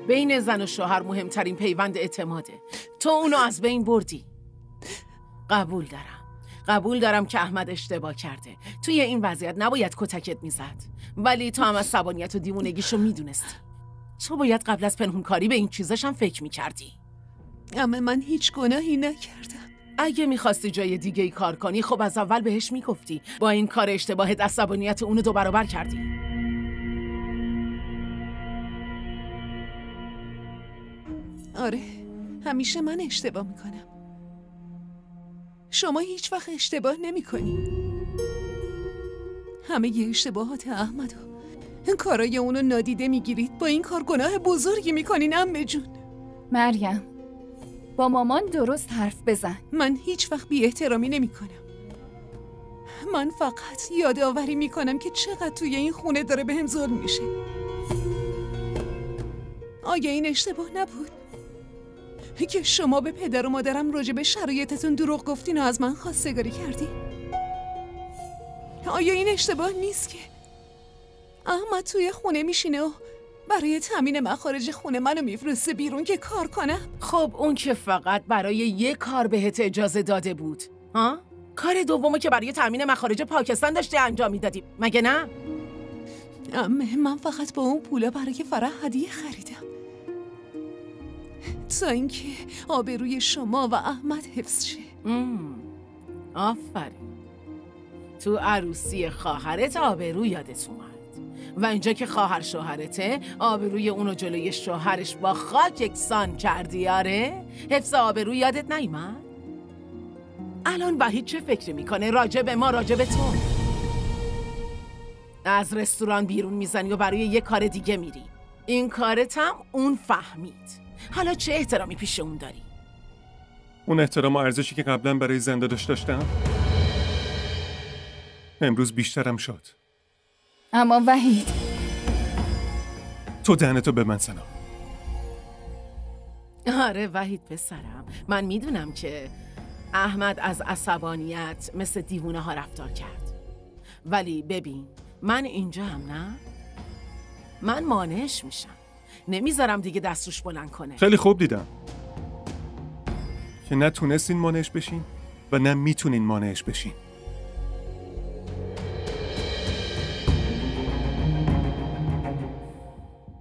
بین زن و شوهر مهمترین پیوند اعتماده. تو اونو از بین بردی. قبول دارم که احمد اشتباه کرده. توی این وضعیت نباید کتکت میزد، ولی تو هم عصبانیت و دیوونگیشو میدونستی. تو باید قبل از پنهونکاری به این چیزاش هم فکر میکردی. اما من هیچ گناهی نکردم. اگه میخواستی جای دیگه ای کار کنی خب از اول بهش میگفتی. با این کار اشتباهت عصبانیت اونو 2 برابر کردی. آره، همیشه من اشتباه میکنم. شما هیچ وقت اشتباه نمیکنید. همه اشتباهات احمد و کارای اونو نادیده میگیرید. با این کار گناه بزرگی میکنین عمه جون. مریم، با مامان درست حرف بزن. من هیچ وقت بی احترامی نمی کنم. من فقط یادآوری می کنم که چقدر توی این خونه داره بهم ظلم میشه. آیا این اشتباه نبود؟ که شما به پدر و مادرم راجع به شرایطتون دروغ گفتین و از من خواستگاری کردی؟ آیا این اشتباه نیست که احمد توی خونه میشینه و برای تامین مخارج خونه منو میفرسته بیرون که کار کنم؟ خب اون که فقط برای یه کار بهت اجازه داده بود. ها؟ کار دومو که برای تامین مخارج پاکستان داشتی انجام میدادی، مگه نه؟ من فقط با اون پولا برای فرح هدیه خریدم تا اینکه آبروی شما و احمد حفظ شه. آفرین. تو عروسی خواهرت آبرو یادت اومد و اینجا که خواهر شوهرته آبروی اونو جلوی شوهرش با خاک یکسان کردی. آره؟ حفظ آبرو یادت نیومد؟ الان وحید چه فکری میکنه راجع به ما، راجع به تو؟ از رستوران بیرون میزنی و برای یه کار دیگه میری. این کارت هم اون فهمید. حالا چه احترامی پیش اون داری؟ اون احترام و ارزشی که قبلا برای زنده داشتم امروز بیشترم شد. اما وحید، تو دهنتو به من سنا. آره وحید پسرم، من میدونم که احمد از عصبانیت مثل دیوونه ها رفتار کرد، ولی ببین من اینجا هم نه، من مانعش میشم، نمیذارم دیگه دستش بلند کنه. خیلی خوب دیدم که نه تونستین مانعش بشین و نه میتونین مانعش بشین.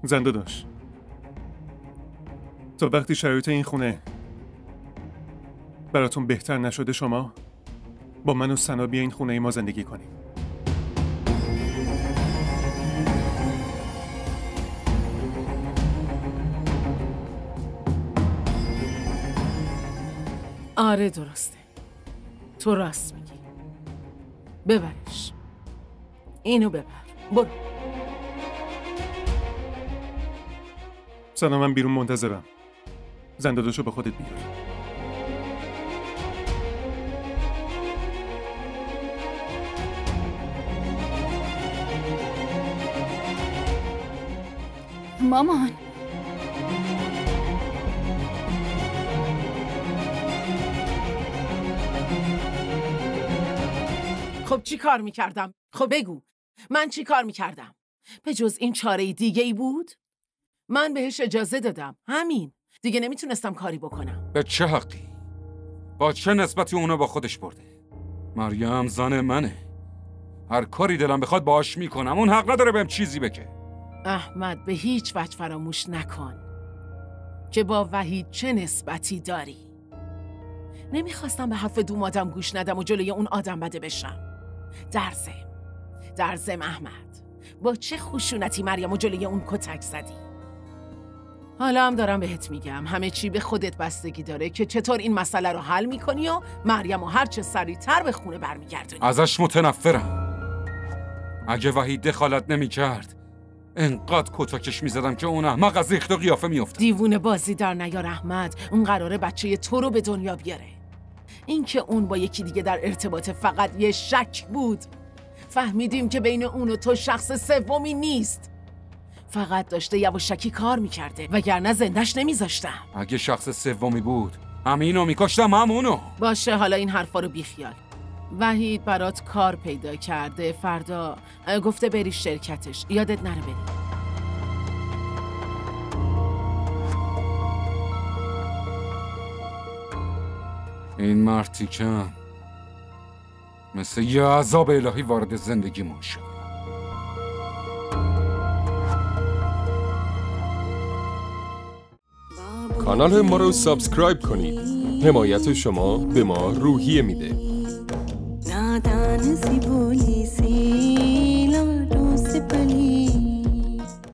زنده داشت تا وقتی شرایط این خونه براتون بهتر نشده شما با من و سنا بیا این خونه ای ما زندگی کنیم. آره درسته، تو راست میگی. ببرش، اینو ببر، برو. سنا من بیرون منتظرم. زنده داشو به خودت بیار. مامان، خب چی کار میکردم؟ خب بگو من چی کار میکردم؟ به جز این چاره دیگه ای بود؟ من بهش اجازه دادم، همین. دیگه نمیتونستم کاری بکنم. به چه حقی؟ با چه نسبتی اونو با خودش برده؟ مریم زن منه، هر کاری دلم بخواد باهاش میکنم. اون حق نداره بهم چیزی بگه. احمد به هیچ وجه فراموش نکن که با وحید چه نسبتی داری. نمیخواستم به حرف دومادم گوش ندم و جلوی اون آدم بده بشم. در ضمن احمد با چه خشونتی مریم و جلوی اون کتک زدی. حالا هم دارم بهت میگم همه چی به خودت بستگی داره که چطور این مسئله رو حل میکنی و مریم و هر چه سریعتر به خونه برمیگردونی. ازش متنفرم. اگه وحید دخالت نمیکرد انقدر کتکش میزدم که اون احمق از ریخت و قیافه میافتاد. دیوونه بازی در نیار احمد. اون قراره بچه تو رو به دنیا بیاره. این که اون با یکی دیگه در ارتباط فقط یه شک بود. فهمیدیم که بین اون و تو شخص سومی نیست. فقط داشته یواشکی کار میکرده وگرنه زندش نمیذاشتم. اگه شخص سومی بود همینو میکشتم، همونو. باشه حالا این حرفا رو بیخیال. وحید برات کار پیدا کرده، فردا گفته بری شرکتش، یادت نره بری. این مرتیکم مثل یه عذاب الهی وارد زندگیمون شد. کانال ما رو سابسکرایب کنید. حمایت شما به ما روحیه میده.